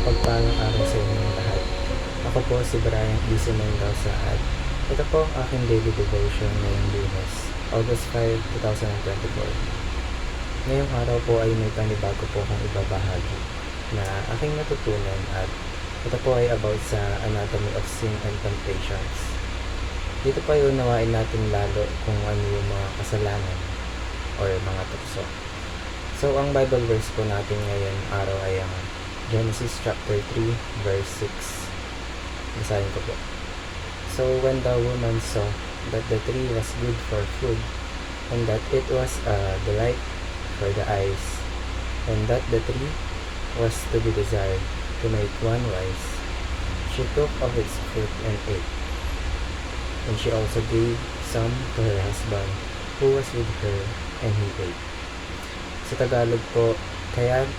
mapagpalang araw sa inyong lahat. Ako po si Brian D. Mendoza at ito po ang aking daily devotion ngayong Lunes, August 5, 2024. Ngayong araw po ay may panibago po akong ibabahagi na aking natutunan at ito po ay about sa anatomy of sin and temptations. Dito po ay unawain natin lalo kung ano yung mga kasalanan or mga tukso. So, ang Bible verse po natin ngayon araw ay ang Genesis chapter 3, verse 6. Basahin ko po. So, when the woman saw that the tree was good for food, and that it was a delight for the eyes, and that the tree was to be desired to make one wise, she took of its fruit and ate. And she also gave some to her husband, who was with her, and he ate. Sa Tagalog po, kaya't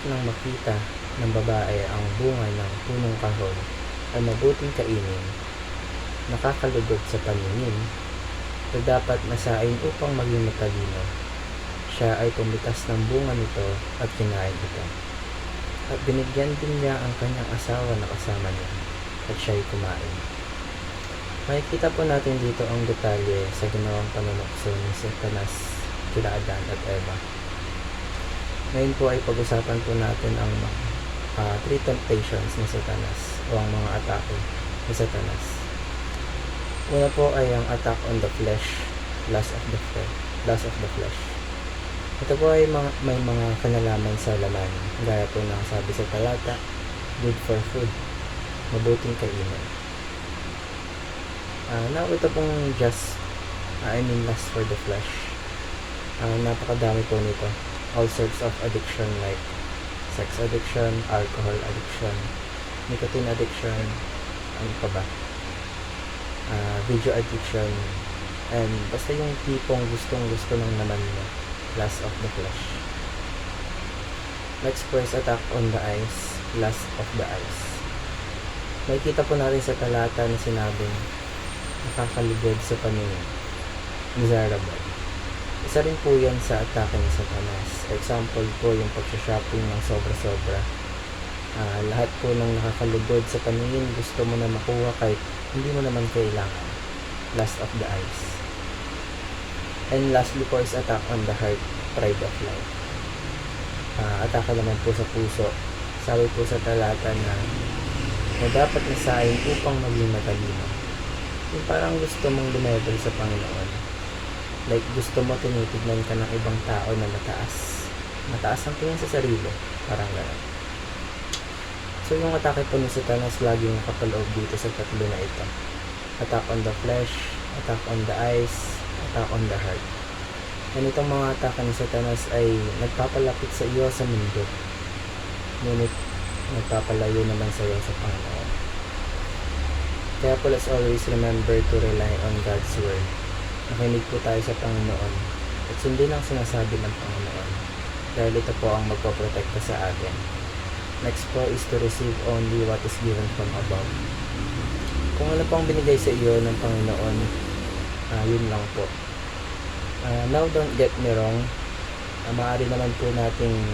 nang makita ng babae ang bunga ng punong kahoy ay mabuting kainin, nakakalugod sa paningin, na dapat nasain upang maging matalino. Siya ay pumitas ng bunga nito at kinain ito. At binigyan din niya ang kanyang asawa na kasama niya, at siya'y kumain. Makikita po natin dito ang detalye sa ginawang panunokso ni Satanas kila Adan at Eva. Ngayon po ay pag-usapan po natin ang 3 temptations ni Satanas o ang mga atake ni Satanas. Una po ay ang attack on the flesh, lust of the flesh. Ito po ay may mga kanalaman sa laman, gaya po ng sabi sa talata, good for food, mabuting kainin. Now ito pong lust for the flesh. Napakadami po nito. All sorts of addiction like sex addiction, alcohol addiction, nicotine addiction, ano pa ba? Video addiction, and basta yung tipong gustong-gusto ng naman mo, lust of the flesh. Next po is attack on the eyes, lust of the eyes. Makikita po natin sa talata na sinabing nakakalugod sa paningin, desirable. Isa rin po yan sa atake ni Satanas. Example po yung pag-shopping ng sobra-sobra. Lahat po ng nakakalugod sa paningin gusto mo na makuha kahit hindi mo naman kailangan. Lust of the eyes. And lastly po is attack on the heart, pride of life. Atake naman po sa puso. Sabi po sa talata na dapat nasain upang maging matalino. Yung parang gusto mong lumevel sa Panginoon. Like gusto mo tinitignan ka ng ibang tao na mataas ang tingin sa sarili, parang gano'n. So yung atake po ni Satanas laging nakapaloob dito sa tatlo na ito. Attack on the flesh, attack on the eyes, attack on the heart. And itong mga atake ni Satanas ay nagpapalapit sa iyo sa mundo, ngunit nagpapalayo naman sa iyo sa Panginoon. Kaya po let's always remember to rely on God's word. Makinig po tayo sa Panginoon at sundin ang sinasabi ng Panginoon dahil ito po ang magpoprotekta sa atin. Next po is to receive only what is given from above. Kung ano pang binigay sa iyo ng Panginoon, yun lang po. Now don't get me wrong, maaari naman po nating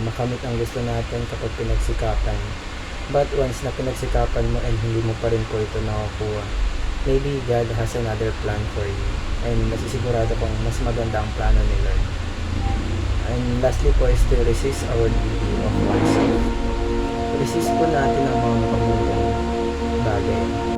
makamit ang gusto natin kapag pinagsikapan. But once na pinagsikapan mo and hindi mo pa rin po ito nakukuha, maybe God has another plan for you and masisigurado kong mas maganda ang plano ni Lord. And lastly po is to resist our duty of oneself. Resist po natin ang mga makamundang bagay.